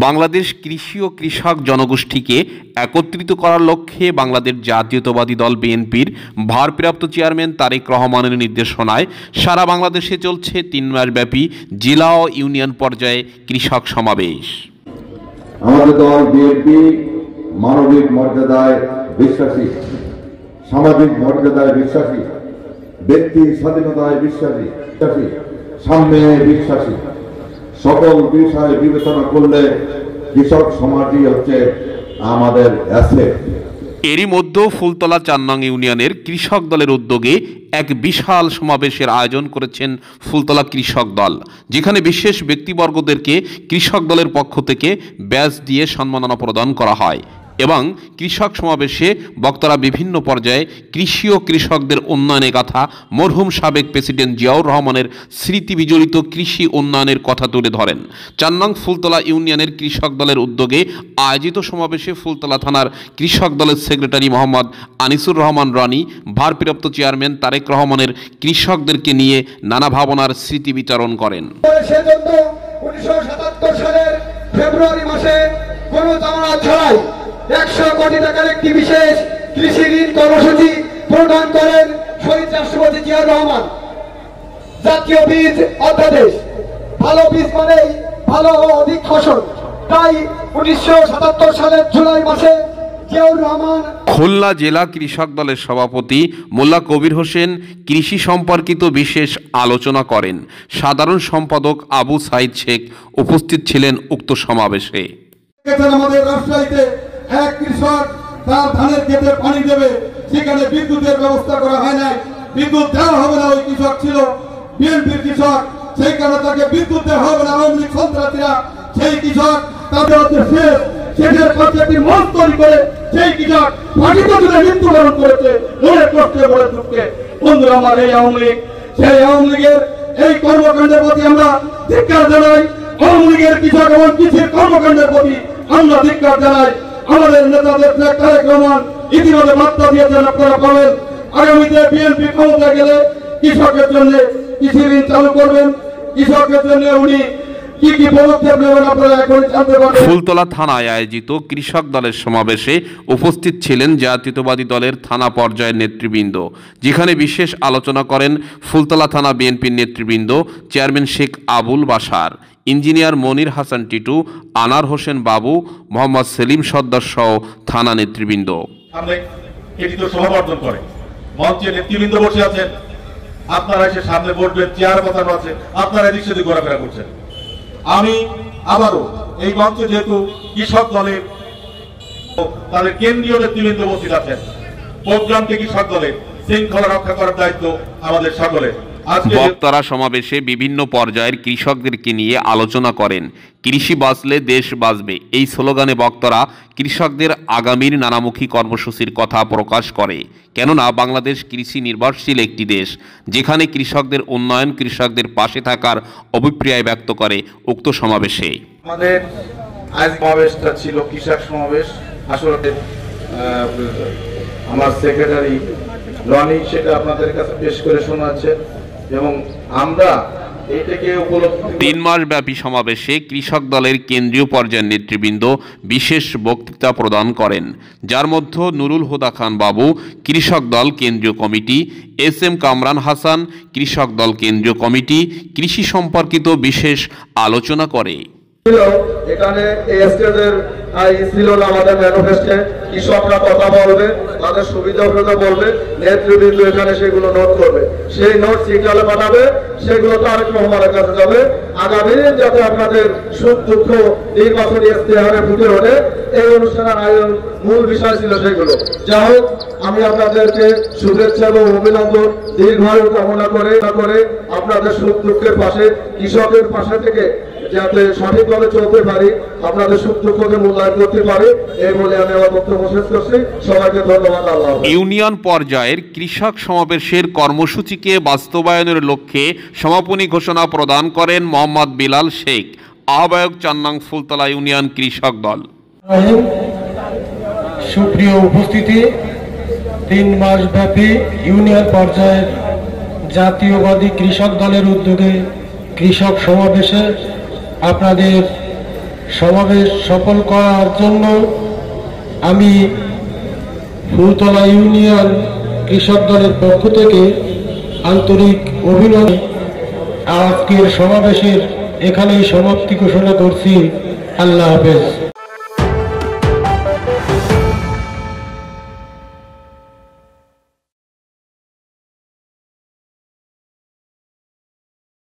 বাংলাদেশ কৃষি ও কৃষক জনগোষ্ঠীকে একত্রিত করার লক্ষ্যে বাংলাদেশ জাতীয়তাবাদী দল বিএনপির ভারপ্রাপ্ত চেয়ারম্যান তারেক রহমানের নির্দেশনায় সারা বাংলাদেশে চলছে 3 মাসব্যাপী জেলা ও ইউনিয়ন পর্যায়ে কৃষক সমাবেশ। আমাদের দল বিএনপি মানবিক মর্যাদায় বিশ্বাসী, সামাজিক মর্যাদায় বিশ্বাসী, ব্যক্তি স্বাধীনতায় বিশ্বাসী, সাম্যে বিশ্বাসী। সকল বিষয় বিবেচনা করলে কৃষক সমাজই হচ্ছে আমাদের অ্যাসেট। এরই মধ্যে ফুলতলা 4 নং ইউনিয়নের কৃষক দলের উদ্যোগে এক বিশাল সমাবেশের আয়োজন করেছেন ফুলতলা কৃষক দল, যেখানে বিশেষ ব্যক্তিবর্গদেরকে কৃষক দলের পক্ষ থেকে ব্যাজ দিয়ে সম্মাননা প্রদান করা হয় এবং কৃষক সমাবেশে বক্তারা বিভিন্ন পর্যায়ে কৃষি ও কৃষকদের উন্নয়নের কথা, মরহুম সাবেক প্রেসিডেন্ট জিয়াউর রহমানের স্মৃতি বিজড়িত কৃষি উন্নয়নের কথা তুলে ধরেন। 4 নং ফুলতলা ইউনিয়নের কৃষক দলের উদ্যোগে আয়োজিত সমাবেশে ফুলতলা থানার কৃষক দলের সেক্রেটারি মোহাম্মদ আনিসুর রহমান রনি, ভারপ্রাপ্ত চেয়ারম্যান তারেক রহমানের কৃষকদেরকে নিয়ে নানা ভাবনার স্মৃতি বিতরণ করেন। 1977 সালের ফেব্রুয়ারি মাসে কোনো জামানত ছাড়াই 100 কোটি টাকার একটি বিশেষ কৃষি ঋণ কর্মসূচি প্রদান করেন শহীদ রাষ্ট্রপতি জিয়াউর রহমান। জাতীয় বীজ অধ্যাদেশ, ভালো বীজ মানেই ভালো ও অধিক ফসল। তাই 1977 সালের জুলাই মাসে জিয়াউর রহমান খুলনা জেলা কৃষক দলের সভাপতি মোল্লা কবির হোসেন কৃষি সম্পর্কিত বিশেষ আলোচনা করেন। সাধারণ সম্পাদক আবু সাইদ শেখ উপস্থিত ছিলেন উক্ত সমাবেশে। আমাদের রাজশাহীতে এক কৃষক তার ধানের ক্ষেতে পানি দেবে, সেখানে বিদ্যুতের ব্যবস্থা করা হয় নাই। বিদ্যুৎ দেওয়া হবে না, ওই কৃষক ছিল বিএনপির কৃষক, সেই কারণে তাকে বিদ্যুৎ দেওয়া হবে না। আওয়ামী লীগ সন্ত্রাসীরা সেই কৃষক তাদের হচ্ছে শেষের পথে একটি মঞ্চ তৈরি করে সেই কৃষক ফাঁকিতে মৃত্যুবরণ করেছে মনে কষ্টে বলে দুঃখে। বন্ধুরা আমার, এই আওয়ামী লীগ, সেই আওয়ামী লীগের এই কর্মকাণ্ডের প্রতি আমরা ধিক্কার জানাই। আওয়ামী লীগের কৃষক এবং কৃষির কর্মকাণ্ডের প্রতি আমরা ধিক্কার জানাই। আমাদের নেতাদের তারেক রহমান ইতিমধ্যে বার্তা দিয়েছেন, আপনারা পাবেন আগামীতে বিএনপি ক্ষমতা গেলে কৃষকের জন্য কৃষি ঋণ চালু করবেন। কৃষকের জন্য উনি কি কি পদক্ষেপ নেবেন আপনারা এখন জানতে পারবেন। ফুলতলা থানায় আয়োজিত কৃষক দলের সমাবেশে উপস্থিত ছিলেন জাতীয়তাবাদী দলের থানা পর্যায়ের নেতৃবৃন্দ, যেখানে বিশেষ আলোচনা করেন ফুলতলা থানা বিএনপির নেতৃবৃন্দ, চেয়ারম্যান শেখ আবুল বাশার, ইঞ্জিনিয়ার মনির হাসান টিটু, আনার হোসেন বাবু, মোহাম্মদ সেলিম সর্দার সহ থানা নেতৃবৃন্দ। মঞ্চে নেতৃবৃন্দ বসে আছেন, আপনারা এসে সামনে বসবেন, চেয়ার বসানো আছে, আপনারা এদিক সেদিক ঘোরাফেরা করছেন। আমি আবারও এই মঞ্চে যেহেতু কৃষক দলের তাদের কেন্দ্রীয় নেতৃবৃন্দ উপস্থিত আছেন, প্রোগ্রামকে কৃষক দলের শৃঙ্খলা রক্ষা করার দায়িত্ব আমাদের সকলের। বক্তারা সমাবেশে বিভিন্ন পর্যায়ের কৃষকদেরকে নিয়ে আলোচনা করেন। কৃষি বাঁচলে দেশ বাঁচবে এই স্লোগানে বক্তারা কৃষকদের আগামীর নানামুখী কর্মসূচির কথা প্রকাশ করে। কেননা বাংলাদেশ কৃষি নির্ভরশীল একটি দেশ, যেখানে কৃষকদের উন্নয়ন, কৃষকদের পাশে থাকার অভিপ্রায় ব্যক্ত করে উক্ত সমাবেশে। আমাদের আজ সমাবেশটা ছিল কৃষক সমাবেশ। আসলে আমার সেক্রেটারি রনি সেটা আপনাদের কাছে পেশ করে শোনাচ্ছে এবং আমরা এটাকে উপলব্ধি। 3 মাস ব্যাপী সমাবেশে কৃষক দলের কেন্দ্রীয় পর্যায়ের নেতৃবৃন্দ বিশেষ বক্তৃতা প্রদান করেন, যার মধ্যে নুরুল হুদা খান বাবু, কৃষক দল কেন্দ্রীয় কমিটি, SM কামরান হাসান, কৃষক দল কেন্দ্রীয় কমিটি কৃষি সম্পর্কিত বিশেষ আলোচনা করে। এখানে ছিল আমাদের ম্যানিফেস্টে কৃষকরা কথা বলবে, তাদের সুবিধা অসুবিধা বলবে, নেতৃবৃন্দ এখানে সেগুলো নোট করবে, সেই নোট সিগনালে পাঠাবে, সেগুলো তারেক রহমানের কাছে যাবে। আগামী যাতে আপনাদের সুখ দুঃখ নির্বাচনী ইশতেহারে ফুটে ওঠে, এই অনুষ্ঠানের আয়োজন মূল বিষয় ছিল সেগুলো। যাই হোক, আমি আপনাদেরকে শুভেচ্ছা এবং অভিনন্দন দীর্ঘায়ু কামনা করে আপনাদের সুখ দুঃখের পাশে, কৃষকের পাশে থেকে যাতে সঠিকভাবে চলতে পারি, আপনাদের সুখ দুঃখকে মূল্যায়ন করতে পারি, এই বলে আমি আমার বক্তব্য শেষ করছি। সবাইকে ধন্যবাদ। আল্লাহ। ইউনিয়ন পর্যায়ের কৃষক সমাবেশের কর্মসূচিকে বাস্তবায়নের লক্ষ্যে সমাপনী ঘোষণা প্রদান করেন মোহাম্মদ বিলাল শেখ, আহ্বায়ক 4 নং ফুলতলা ইউনিয়ন কৃষক দল। সুপ্রিয় উপস্থিতি, 3 মাস ব্যাপী ইউনিয়ন পর্যায়ের জাতীয়বাদী কৃষক দলের উদ্যোগে কৃষক সমাবেশে আপনাদের সমাবেশ সফল করার জন্য আমি ফুলতলা ইউনিয়ন কৃষক দলের পক্ষ থেকে আন্তরিক অভিনন্দন। আজকের সমাবেশের এখানেই সমাপ্তি ঘোষণা করছি। আল্লাহ হাফেজ।